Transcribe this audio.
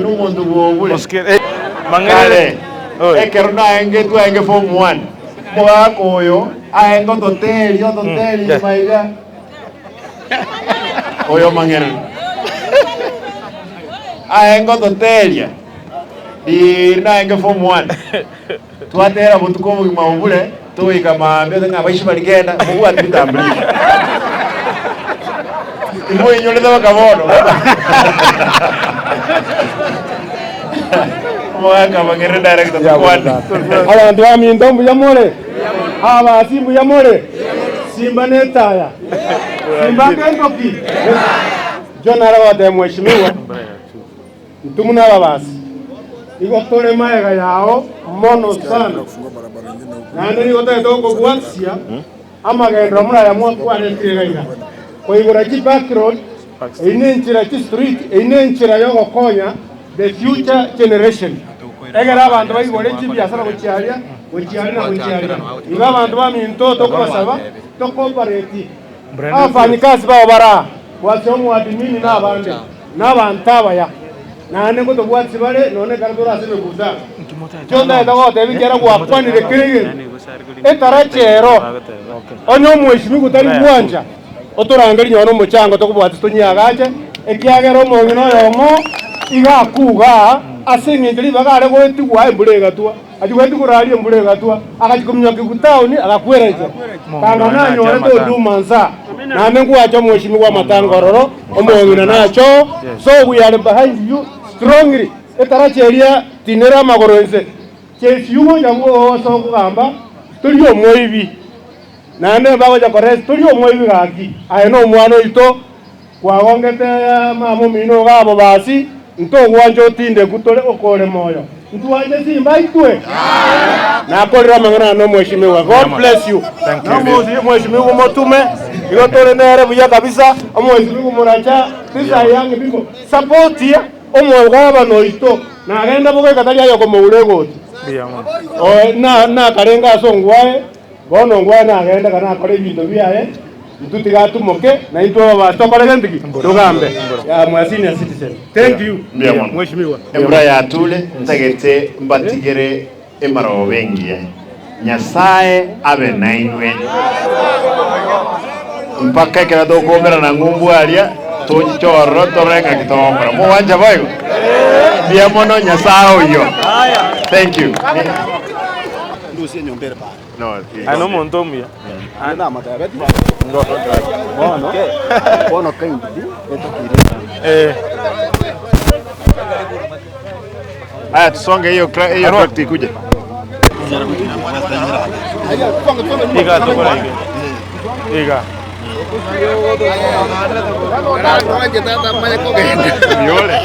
N'umuntu bwobule mangere ekero naenge twenge form 1 mwaka oyo aengo toteli maiga oyo mangere aengo totelia di naenge form 1 twatera butuko bugima obule tuika mambe nga baishi baligenda mugwa tutambulisha imwe nyoleza bakabono mwaka mangere director kwani abantu baminda mbuyamole abasimbu yamole simba netaya simba kendoki jonara wade mheshimiwa mtumuna babasi iko tole maega yao mono sana nande ni gote toko kuansia ama gendro mura ya mwa kwa netirega ko igora ki backroad ine nchira ki street ine nchira yo gokonya the future generation egera abantu bayigore ki biasara gochiaria na gochiaria iba abantu baminto tokubasaba tokopareti abafanyikazi babo bara wasomo adimini n'abantu abaya nane ngo tobwatsi bare none karadora asebe kuza chonda etagote bigera gwakwanire kirige etarachero onyo mweshimi gutari bwanja oturangari nyono muchango tokubwatsi tonyagaje ekiagero omongino yomo igakuga asengengeri bagare gwetigwa emburega twa ajigwetu kurali emburega twa akajikumnya kigutauni akakwereje kanga nanyore to dumanza nane ngwacho mweshimi kwa matangororo omongina nacho so we are behind you strongly etaracheria tinera magoroense chesiumo jango so kugamba tuli omwoibi nane bago jakore tuli omwoibi gaki ayeno omwana ito kwagongete mamo mino gabo basi nto gwanjo tinde kutole okole moyo ntuwanje simba itwe na kolera mangana no mheshimiwa God bless you na mheshimiwa motume iyo tole nere buya kabisa mheshimiwa muracha tisa yange biko support ya omwogaba noito na agenda boke katali ayo ko murego na karenga songwae bono ngwa na agenda kana kore bintu biaye tututiga tumoke na into batokole gendiki tugambe ya mwasini citizen thank you mheshimiwa embra ya tule ntagete mbatigere emaro bengie nyasaye abe nainwe mpaka kera dokomera na ngumbu alia tuchoro torenga kitombra muwanja bayo bia mono nyasaye yo thank you ndusie nyombere ba no ano montomia ana matabeti bono kendi etokire haya tusonge hiyo practice kuja iga tukora iga Yole.